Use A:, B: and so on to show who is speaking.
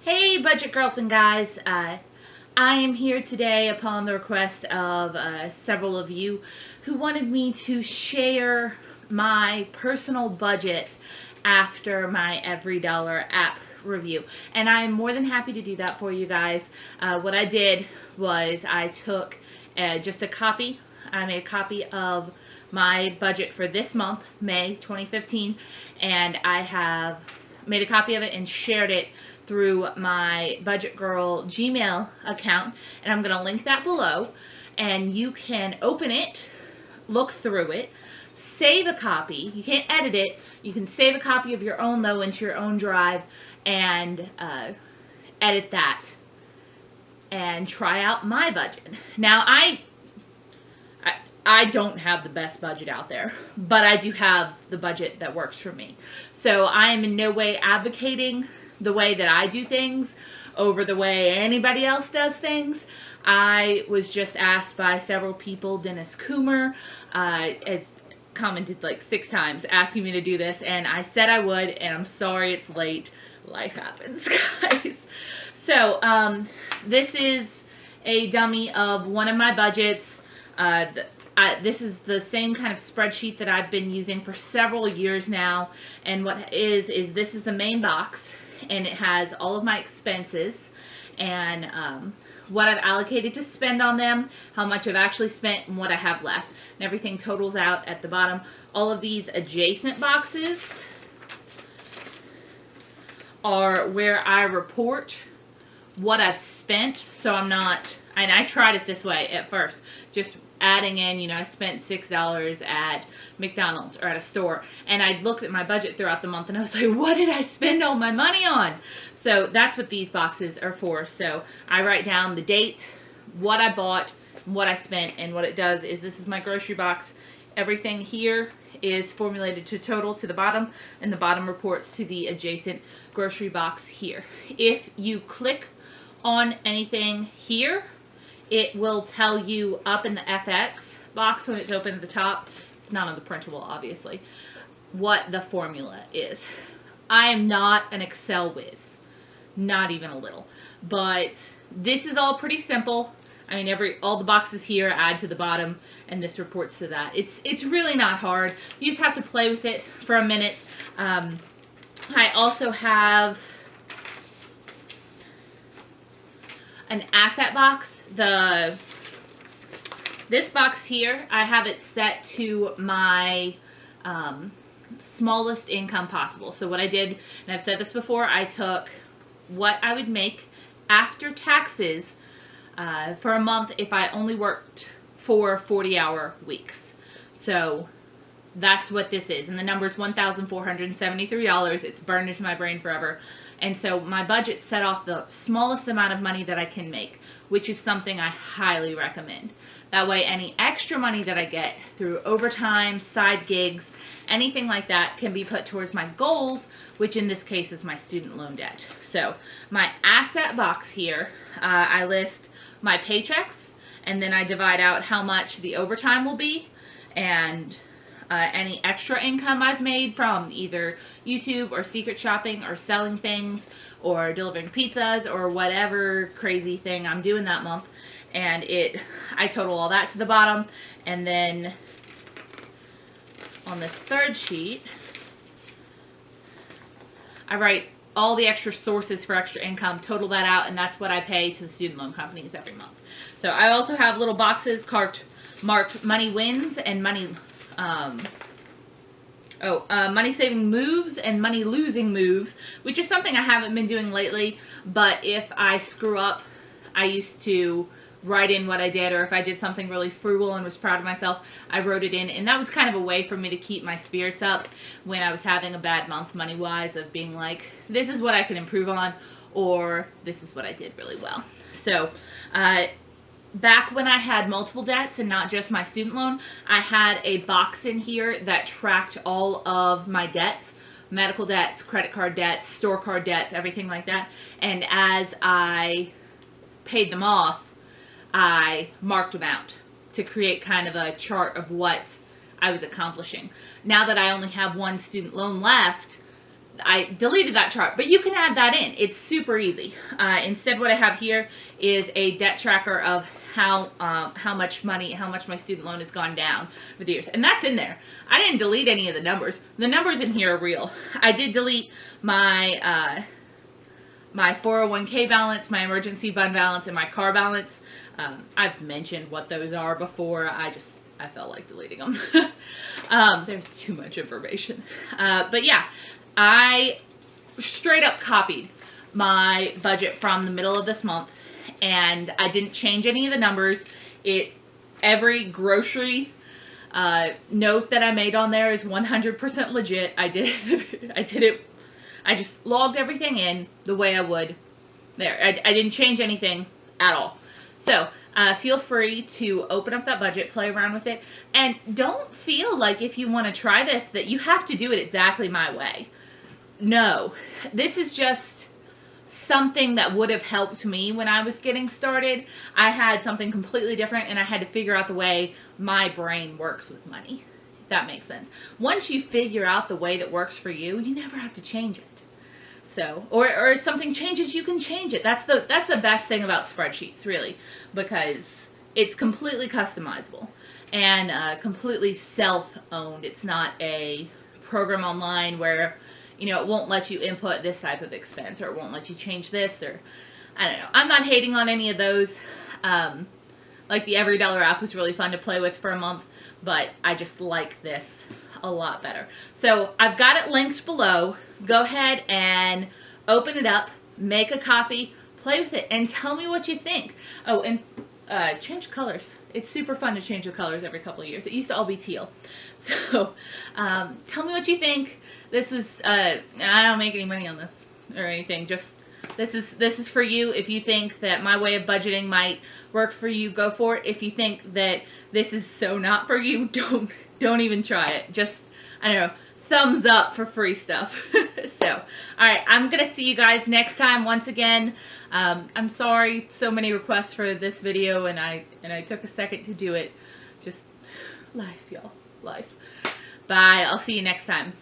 A: Hey budget girls and guys, I am here today upon the request of several of you who wanted me to share my personal budget after my Every Dollar app review, and I'm more than happy to do that for you guys. What I did was I took just a copy. I made a copy of my budget for this month, May 2015, and I have made a copy of it and shared it through my Budget Girl Gmail account, and I'm going to link that below, and you can open it, look through it, save a copy. You can't edit it. You can save a copy of your own though into your own drive and edit that and try out my budget. Now I don't have the best budget out there, but I do have the budget that works for me. So I am in no way advocating the way that I do things over the way anybody else does things. I was just asked by several people. Dennis Coomer has commented like 6 times asking me to do this, and I said I would, and I'm sorry it's late. Life happens, guys. So this is a dummy of one of my budgets. This is the same kind of spreadsheet that I've been using for several years now, and what is this is the main box, and it has all of my expenses and what I've allocated to spend on them, how much I've actually spent, and what I have left, and everything totals out at the bottom. All of these adjacent boxes are where I report what I've spent, so I'm not, and I tried it this way at first, just adding in, you know, I spent $6 at McDonald's or at a store, and I looked at my budget throughout the month and I was like, what did I spend all my money on? So that's what these boxes are for. So I write down the date, what I bought, what I spent, and what it does is this is my grocery box. Everything here is formulated to total to the bottom, and the bottom reports to the adjacent grocery box here. If you click on anything here, it will tell you up in the FX box when it's open at the top, not on the printable obviously, what the formula is. I am not an Excel whiz, not even a little, but this is all pretty simple. I mean, all the boxes here add to the bottom, and this reports to that. It's really not hard. You just have to play with it for a minute. I also have an asset box. This box here, I have it set to my smallest income possible. So what I did, and I've said this before, I took what I would make after taxes for a month if I only worked 4 40-hour weeks. So that's what this is, and the number is $1,473. It's burned into my brain forever. And so my budget set off the smallest amount of money that I can make, which is something I highly recommend. That way any extra money that I get through overtime, side gigs, anything like that can be put towards my goals, which in this case is my student loan debt. So my asset box here, I list my paychecks, and then I divide out how much the overtime will be, and any extra income I've made from either YouTube or secret shopping or selling things or delivering pizzas or whatever crazy thing I'm doing that month, and I total all that to the bottom. And then on this third sheet I write all the extra sources for extra income, total that out, and that's what I pay to the student loan companies every month. So I also have little boxes marked money wins and money money saving moves and money losing moves, which is something I haven't been doing lately, but if I screw up, I used to write in what I did, or if I did something really frugal and was proud of myself, I wrote it in, and that was kind of a way for me to keep my spirits up when I was having a bad month money-wise, of being like, this is what I can improve on, or this is what I did really well. So back when I had multiple debts and not just my student loan, I had a box in here that tracked all of my debts, medical debts, credit card debts, store card debts, everything like that. And as I paid them off, I marked them out to create kind of a chart of what I was accomplishing. Now that I only have one student loan left, I deleted that chart, but you can add that in. It's super easy. Instead, what I have here is a debt tracker of how much my student loan has gone down over the years, and that's in there. I didn't delete any of the numbers. The numbers in here are real. I did delete my my 401k balance, my emergency fund balance, and my car balance. I've mentioned what those are before. I felt like deleting them. There's too much information. But yeah, I straight up copied my budget from the middle of this month, and I didn't change any of the numbers. Every grocery note that I made on there is 100% legit. I did it. I just logged everything in the way I would there. I didn't change anything at all. So feel free to open up that budget, play around with it, and don't feel like if you want to try this that you have to do it exactly my way. No, this is just something that would have helped me when I was getting started. I had something completely different, and I had to figure out the way my brain works with money, if that makes sense. Once you figure out the way that works for you, you never have to change it. So, or if something changes, you can change it. That's the best thing about spreadsheets, really, because it's completely customizable and completely self-owned. It's not a program online where, you know, it won't let you input this type of expense, or it won't let you change this, or I don't know. I'm not hating on any of those. Like the Every Dollar app was really fun to play with for a month, but I just like this a lot better. So I've got it linked below. Go ahead and open it up, make a copy, play with it, and tell me what you think. Oh, and change colors. It's super fun to change the colors every couple of years. It used to all be teal. So tell me what you think. This is I don't make any money on this or anything. Just this is for you. If you think that my way of budgeting might work for you, go for it. If you think that this is so not for you, don't even try it. Just, I don't know, thumbs up for free stuff. So, alright, I'm going to see you guys next time. Once again, I'm sorry, so many requests for this video, and I took a second to do it. Just life, y'all. Life. Bye. I'll see you next time.